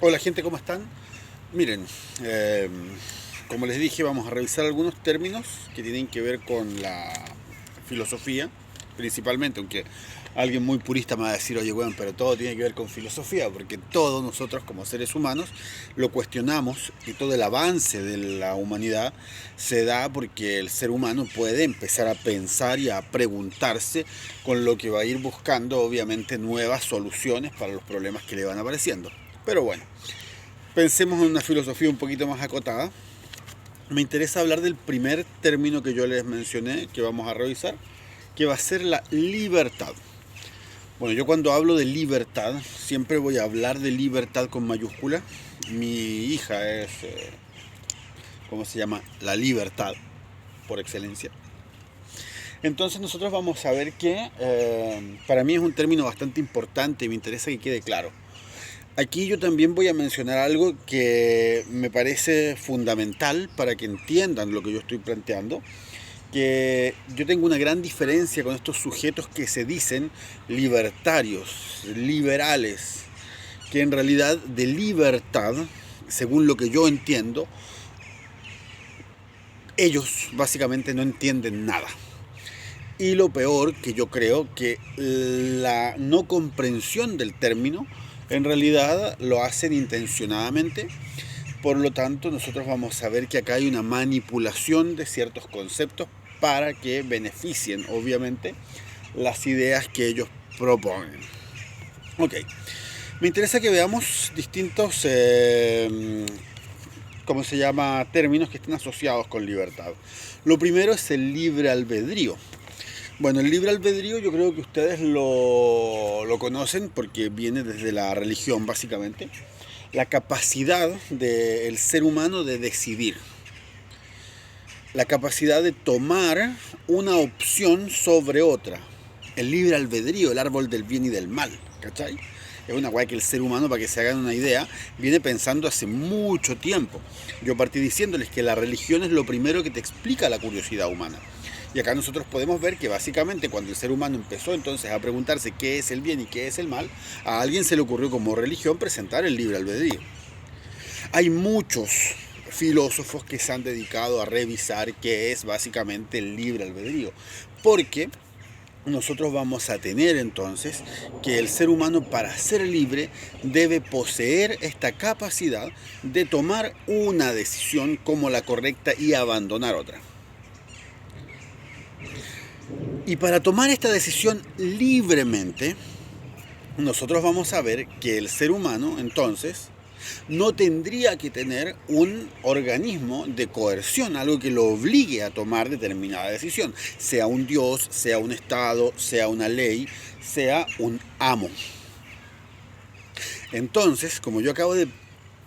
Hola gente, ¿cómo están? Miren, eh, como les dije, vamos a revisar algunos términos que tienen que ver con la filosofía, principalmente, aunque alguien muy purista me va a decir, oye, bueno, pero todo tiene que ver con filosofía, porque todos nosotros como seres humanos lo cuestionamos y todo el avance de la humanidad se da porque el ser humano puede empezar a pensar y a preguntarse, con lo que va a ir buscando, obviamente, nuevas soluciones para los problemas que le van apareciendo. Pero bueno, pensemos en una filosofía un poquito más acotada. Me interesa hablar del primer término que yo les mencioné, que vamos a revisar, que va a ser la libertad. Bueno, yo cuando hablo de libertad, siempre voy a hablar de libertad con mayúscula. Mi hija es, ¿cómo se llama? La libertad, por excelencia. Entonces nosotros vamos a ver que para mí es un término bastante importante y me interesa que quede claro. Aquí yo también voy a mencionar algo que me parece fundamental para que entiendan lo que yo estoy planteando, que yo tengo una gran diferencia con estos sujetos que se dicen libertarios, liberales, que en realidad de libertad, según lo que yo entiendo, ellos básicamente no entienden nada. Y lo peor, que yo creo que la no comprensión del término en realidad lo hacen intencionadamente. Por lo tanto, nosotros vamos a ver que acá hay una manipulación de ciertos conceptos para que beneficien, obviamente, las ideas que ellos proponen. Ok, me interesa que veamos distintos, ¿cómo se llama?, términos que estén asociados con libertad. Lo primero es el libre albedrío. Bueno, el libre albedrío yo creo que ustedes lo conocen porque viene desde la religión, básicamente. La capacidad del ser humano de decidir. La capacidad de tomar una opción sobre otra. El libre albedrío, el árbol del bien y del mal, ¿cachai? Es una weá que el ser humano, para que se hagan una idea, viene pensando hace mucho tiempo. Yo partí diciéndoles que la religión es lo primero que te explica la curiosidad humana. Y acá nosotros podemos ver que básicamente cuando el ser humano empezó entonces a preguntarse qué es el bien y qué es el mal, a alguien se le ocurrió como religión presentar el libre albedrío. Hay muchos filósofos que se han dedicado a revisar qué es básicamente el libre albedrío, porque nosotros vamos a tener entonces que el ser humano, para ser libre, debe poseer esta capacidad de tomar una decisión como la correcta y abandonar otra. Y para tomar esta decisión libremente, nosotros vamos a ver que el ser humano entonces no tendría que tener un organismo de coerción, algo que lo obligue a tomar determinada decisión, sea un Dios, sea un Estado, sea una ley, sea un amo. Entonces, como yo acabo de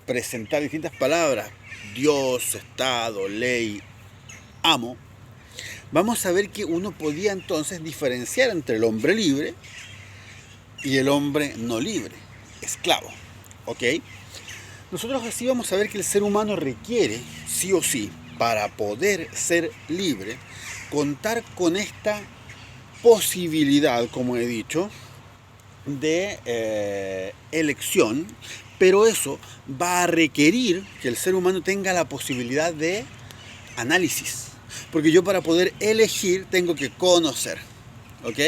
presentar distintas palabras, Dios, Estado, ley, amo, vamos a ver que uno podía entonces diferenciar entre el hombre libre y el hombre no libre, esclavo, ¿ok? Nosotros así vamos a ver que el ser humano requiere, sí o sí, para poder ser libre, contar con esta posibilidad, como he dicho, de elección, pero eso va a requerir que el ser humano tenga la posibilidad de análisis, porque yo para poder elegir tengo que conocer, ¿ok?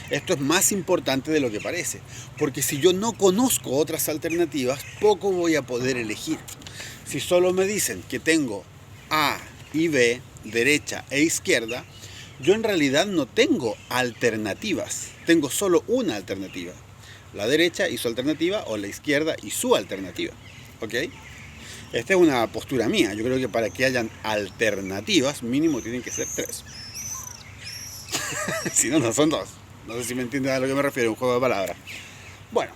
Esto es más importante de lo que parece, porque si yo no conozco otras alternativas, poco voy a poder elegir. Si solo me dicen que tengo A y B, derecha e izquierda, yo en realidad no tengo alternativas, tengo solo una alternativa. La derecha y su alternativa, o la izquierda y su alternativa. ¿Ok? Esta es una postura mía. Yo creo que para que hayan alternativas, mínimo tienen que ser tres. Si no, no son dos. No sé si me entienden a lo que me refiero, un juego de palabras. Bueno,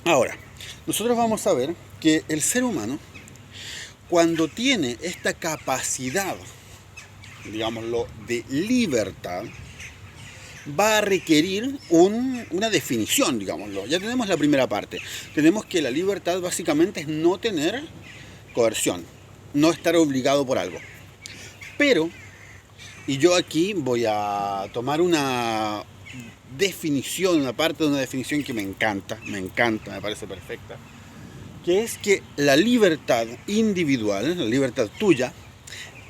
ahora, nosotros vamos a ver que el ser humano, cuando tiene esta capacidad, digámoslo, de libertad, va a requerir una definición, digámoslo. Ya tenemos la primera parte. Tenemos que la libertad básicamente es no tener coerción, no estar obligado por algo. Pero, y yo aquí voy a tomar una definición, una parte de una definición que me encanta, me parece perfecta, que es que la libertad individual, la libertad tuya,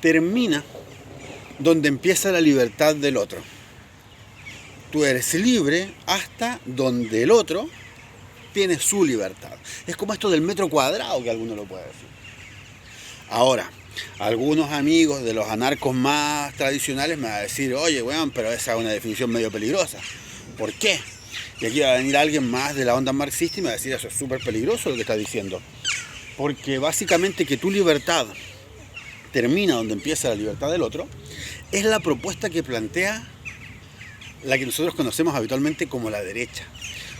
termina donde empieza la libertad del otro. Tú eres libre hasta donde el otro tiene su libertad. Es como esto del metro cuadrado, que alguno lo puede decir. Ahora, algunos amigos de los anarcos más tradicionales me van a decir, oye, weón, pero esa es una definición medio peligrosa. ¿Por qué? Y aquí va a venir alguien más de la onda marxista y me va a decir, eso es súper peligroso lo que está diciendo. Porque básicamente que tu libertad termina donde empieza la libertad del otro, es la propuesta que plantea la que nosotros conocemos habitualmente como la derecha,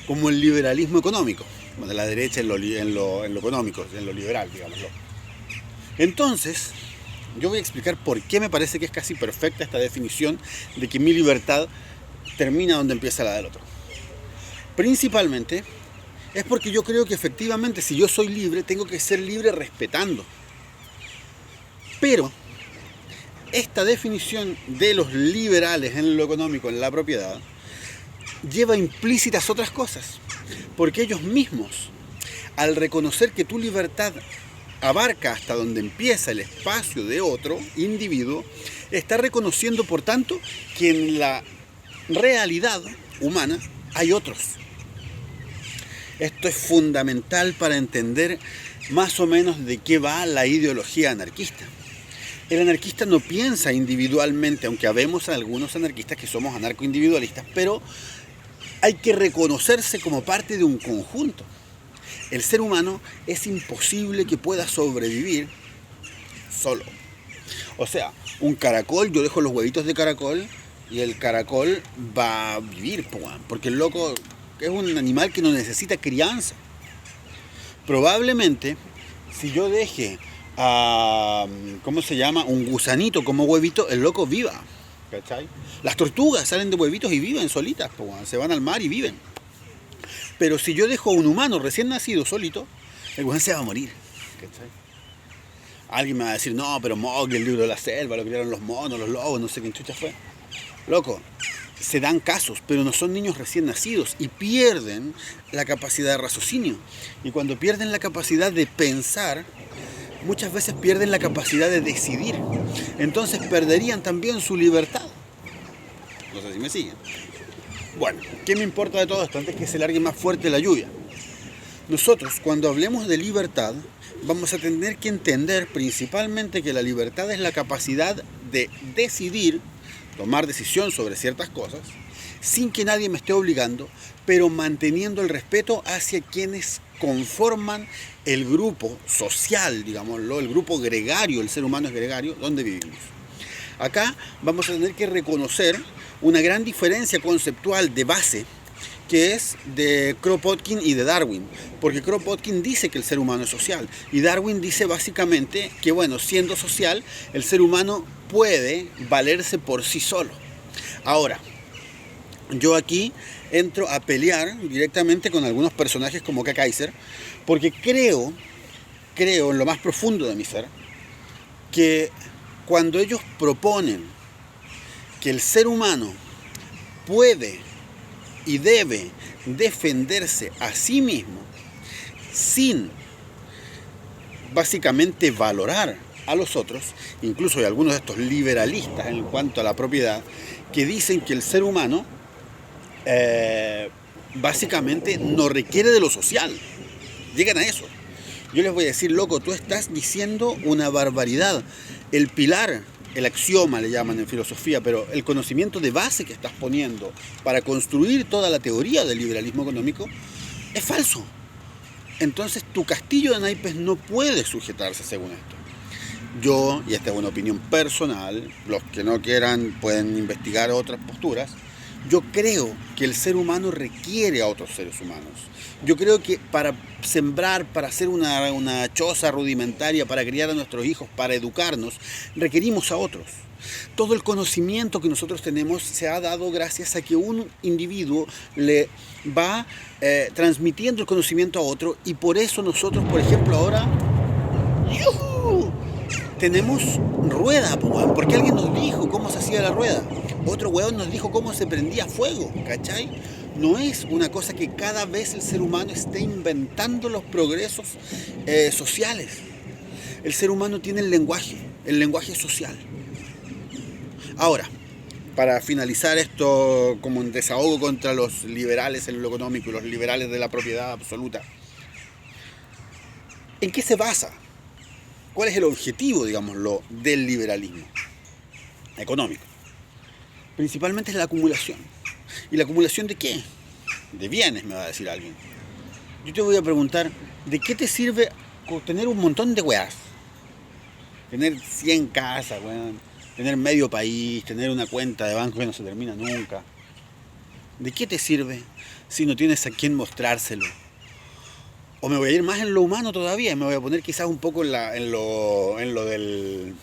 como el liberalismo económico. Bueno, la derecha en lo económico, en lo liberal, digámoslo. Entonces, yo voy a explicar por qué me parece que es casi perfecta esta definición de que mi libertad termina donde empieza la del otro. Principalmente es porque yo creo que efectivamente si yo soy libre, tengo que ser libre respetando. Pero esta definición de los liberales en lo económico, en la propiedad, lleva implícitas otras cosas. Porque ellos mismos, al reconocer que tu libertad abarca hasta donde empieza el espacio de otro individuo, está reconociendo, por tanto, que en la realidad humana hay otros. Esto es fundamental para entender más o menos de qué va la ideología anarquista. El anarquista no piensa individualmente, aunque habemos algunos anarquistas que somos anarcoindividualistas, pero hay que reconocerse como parte de un conjunto. El ser humano es imposible que pueda sobrevivir solo. O sea, un caracol, yo dejo los huevitos de caracol y el caracol va a vivir, porque el loco es un animal que no necesita crianza. Probablemente, si yo deje a, un gusanito como huevito, el loco viva, ¿cachai? Las tortugas salen de huevitos y viven solitas, se van al mar y viven. Pero si yo dejo a un humano recién nacido solito, el gusan se va a morir, ¿cachai? Alguien me va a decir, no, pero Mowgli, el libro de la selva, lo crearon los monos, los lobos, no sé quién chucha fue. Loco, se dan casos, pero no son niños recién nacidos y pierden la capacidad de raciocinio. Y cuando pierden la capacidad de pensar, muchas veces pierden la capacidad de decidir. Entonces perderían también su libertad. No sé si me siguen. Bueno, ¿qué me importa de todo esto? Antes que se largue más fuerte la lluvia. Nosotros, cuando hablemos de libertad, vamos a tener que entender principalmente que la libertad es la capacidad de decidir, tomar decisión sobre ciertas cosas, sin que nadie me esté obligando, pero manteniendo el respeto hacia quienes conforman el grupo social, digámoslo, el grupo gregario, el ser humano es gregario, donde vivimos. Acá vamos a tener que reconocer una gran diferencia conceptual de base, que es de Kropotkin y de Darwin, porque Kropotkin dice que el ser humano es social y Darwin dice básicamente que, bueno, siendo social, el ser humano puede valerse por sí solo. Ahora, yo aquí entro a pelear directamente con algunos personajes como K. Kaiser, porque creo en lo más profundo de mi ser, que cuando ellos proponen que el ser humano puede y debe defenderse a sí mismo sin básicamente valorar a los otros, incluso hay algunos de estos liberalistas en cuanto a la propiedad que dicen que el ser humano básicamente no requiere de lo social, llegan a eso. Yo les voy a decir, loco, tú estás diciendo una barbaridad. El pilar, el axioma le llaman en filosofía, pero el conocimiento de base que estás poniendo para construir toda la teoría del liberalismo económico es falso. Entonces tu castillo de naipes no puede sujetarse según esto. Yo, y esta es una opinión personal, los que no quieran pueden investigar otras posturas, yo creo que el ser humano requiere a otros seres humanos. Yo creo que para sembrar, para hacer una choza rudimentaria, para criar a nuestros hijos, para educarnos, requerimos a otros. Todo el conocimiento que nosotros tenemos se ha dado gracias a que un individuo le va transmitiendo el conocimiento a otro, y por eso nosotros, por ejemplo, ahora ¡yujú!, tenemos rueda, porque alguien nos dijo cómo se hacía la rueda. Otro hueón nos dijo cómo se prendía fuego, ¿cachai? no es una cosa que cada vez el ser humano esté inventando los progresos sociales. El ser humano tiene el lenguaje social. Ahora, para finalizar esto como un desahogo contra los liberales en lo económico y los liberales de la propiedad absoluta, ¿en qué se basa? ¿Cuál es el objetivo, digámoslo, del liberalismo económico? Principalmente es la acumulación. ¿Y la acumulación de qué? De bienes, me va a decir alguien. Yo te voy a preguntar, ¿de qué te sirve tener un montón de weas? Tener 100 casas, weón. Tener medio país, tener una cuenta de banco que no se termina nunca. ¿De qué te sirve si no tienes a quién mostrárselo? O me voy a ir más en lo humano todavía, me voy a poner quizás un poco en lo de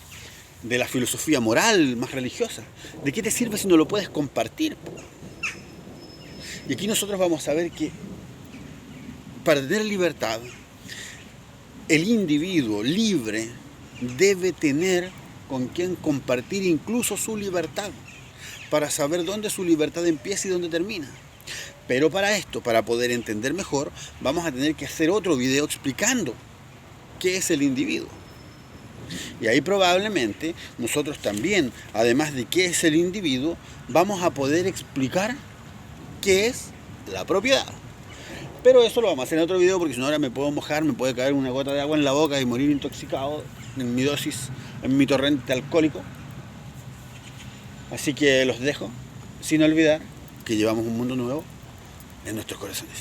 la filosofía moral más religiosa. ¿De qué te sirve si no lo puedes compartir? Y aquí nosotros vamos a ver que para tener libertad, el individuo libre debe tener con quien compartir incluso su libertad, para saber dónde su libertad empieza y dónde termina. Pero para esto, para poder entender mejor, vamos a tener que hacer otro video explicando qué es el individuo. Y ahí probablemente nosotros también, además de qué es el individuo, vamos a poder explicar qué es la propiedad. Pero eso lo vamos a hacer en otro video, porque si no ahora me puedo mojar, me puede caer una gota de agua en la boca y morir intoxicado en mi dosis, en mi torrente alcohólico. Así que los dejo, sin olvidar que llevamos un mundo nuevo en nuestros corazones.